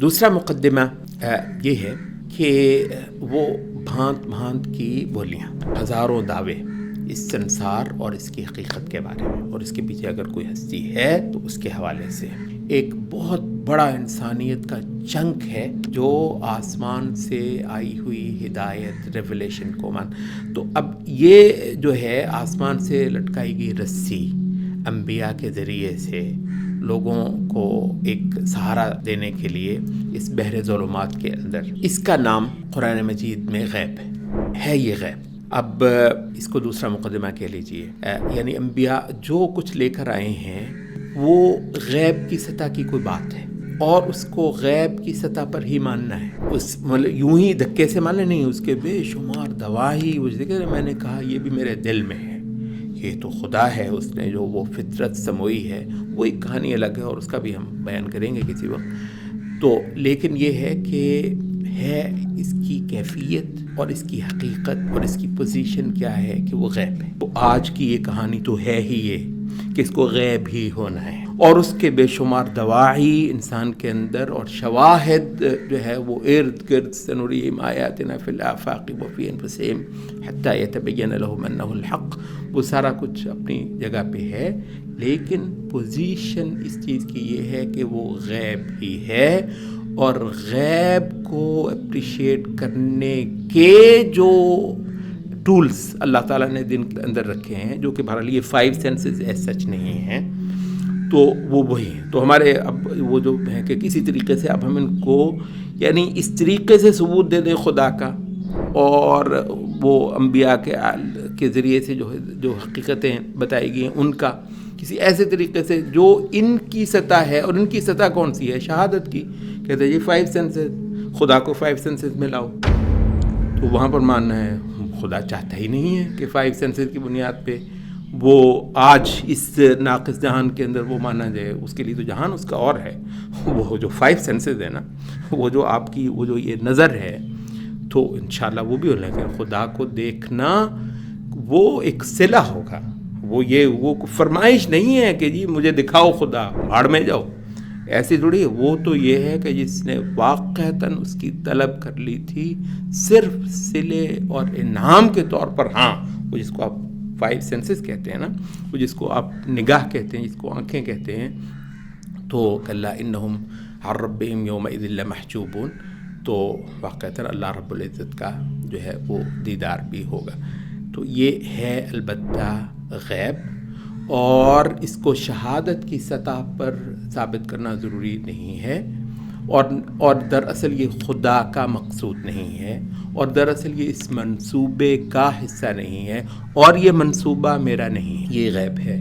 دوسرا مقدمہ یہ ہے کہ وہ بھانت بھانت کی بولیاں، ہزاروں دعوے اس سنسار اور اس کی حقیقت کے بارے میں، اور اس کے پیچھے اگر کوئی ہستی ہے تو اس کے حوالے سے ایک بہت بڑا انسانیت کا چنک ہے جو آسمان سے آئی ہوئی ہدایت ریولیشن کو تو اب یہ جو ہے آسمان سے لٹکائی گئی رسی انبیاء کے ذریعے سے لوگوں کو ایک سہارا دینے کے لیے اس بحر ظلمات کے اندر، اس کا نام قرآن مجید میں غیب ہے یہ غیب۔ اب اس کو دوسرا مقدمہ کہہ لیجئے، یعنی انبیاء جو کچھ لے کر آئے ہیں وہ غیب کی سطح کی کوئی بات ہے، اور اس کو غیب کی سطح پر ہی ماننا ہے، اس مطلب یوں ہی دھکے سے ماننا نہیں، اس کے بے شمار دواہی وہ ذکر میں نے کہا یہ بھی میرے دل میں ہے، یہ تو خدا ہے، اس نے جو وہ فطرت سموئی ہے، وہ ایک کہانی الگ ہے اور اس کا بھی ہم بیان کریں گے کسی وقت۔ تو لیکن یہ ہے کہ ہے اس کی کیفیت اور اس کی حقیقت اور اس کی پوزیشن کیا ہے کہ وہ غیب ہے۔ تو آج کی یہ کہانی تو ہے ہی یہ کہ اس کو غیب ہی ہونا ہے، اور اس کے بے شمار دواعی انسان کے اندر اور شواہد جو ہے وہ ارد گرد سنریم آیاتنا فی الآفاق وفی انفسہم حتی یتبین لہم انہ الحق، وہ سارا کچھ اپنی جگہ پہ ہے، لیکن پوزیشن اس چیز کی یہ ہے کہ وہ غیب ہی ہے، اور غیب کو اپریشیٹ کرنے کے جو ٹولز اللہ تعالیٰ نے دن کے اندر رکھے ہیں، جو کہ بہرحال یہ 5 سینسز ایز سچ نہیں ہیں، تو وہ وہی ہیں۔ تو ہمارے اب وہ جو ہیں کہ کسی طریقے سے اب ہم ان کو یعنی اس طریقے سے ثبوت دے دیں خدا کا، اور وہ انبیاء کے ذریعے سے جو حقیقتیں بتائی گئی ہیں ان کا کسی ایسے طریقے سے جو ان کی سطح ہے، اور ان کی سطح کون سی ہے؟ شہادت کی۔ کہتے ہیں یہ 5 سینسز، خدا کو 5 سینسز میں لاؤ، تو وہاں پر ماننا ہے خدا چاہتا ہی نہیں ہے کہ 5 سینسز کی بنیاد پہ وہ آج اس ناقص جہان کے اندر وہ مانا جائے، اس کے لیے تو جہان اس کا اور ہے، وہ جو 5 سینسز ہے نا، وہ جو آپ کی وہ جو یہ نظر ہے، تو انشاءاللہ وہ بھی ہونا ہے کہ خدا کو دیکھنا وہ ایک صلہ ہوگا، وہ فرمائش نہیں ہے کہ جی مجھے دکھاؤ خدا، بھاڑ میں جاؤ، ایسی تھوڑی ہے۔ وہ تو یہ ہے کہ جس نے واقعتاً اس کی طلب کر لی تھی صرف صلے اور انعام کے طور پر، ہاں وہ جس کو آپ 5 سینسز کہتے ہیں نا، وہ جس کو آپ نگاہ کہتے ہیں، جس کو آنکھیں کہتے ہیں، تو کلا انہم عن ربہم یومئذ لمحجوبون، تو واقعتاً اللہ رب العزت کا جو ہے وہ دیدار بھی ہوگا۔ تو یہ ہے البتہ غیب، اور اس کو شہادت کی سطح پر ثابت کرنا ضروری نہیں ہے، اور دراصل یہ خدا کا مقصود نہیں ہے، اور دراصل یہ اس منصوبے کا حصہ نہیں ہے، اور یہ منصوبہ میرا نہیں ہے، یہ غیب ہے،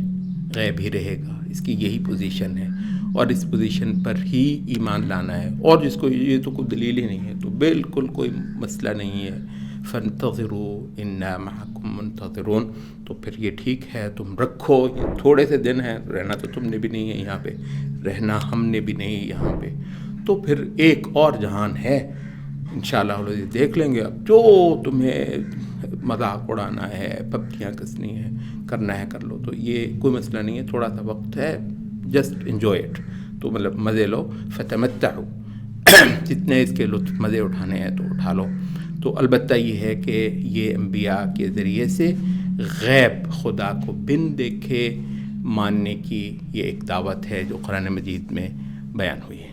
غیب ہی رہے گا، اس کی یہی پوزیشن ہے، اور اس پوزیشن پر ہی ایمان لانا ہے، اور جس کو یہ تو کوئی دلیل ہی نہیں ہے تو بالکل کوئی مسئلہ نہیں ہے۔ فانتظروا انا معکم منتظرون، تو پھر یہ ٹھیک ہے، تم رکھو، یہ تھوڑے سے دن ہیں، رہنا تو تم نے بھی نہیں ہے یہاں پہ، رہنا ہم نے بھی نہیں یہاں پہ، تو پھر ایک اور جہان ہے انشاءاللہ دیکھ لیں گے، اب جو تمہیں مذاق اڑانا ہے، پبجیاں کسنی ہے، کرنا ہے کر لو، تو یہ کوئی مسئلہ نہیں ہے، تھوڑا سا وقت ہے، جسٹ انجوائے اٹ، تو مطلب مزے لو، فتمتعوا جتنے اس کے لطف مزے اٹھانے ہیں تو اٹھا لو۔ تو البتہ یہ ہے کہ یہ انبیاء کے ذریعے سے غیب، خدا کو بن دیکھے ماننے کی یہ ایک دعوت ہے جو قرآن مجید میں بیان ہوئی ہے۔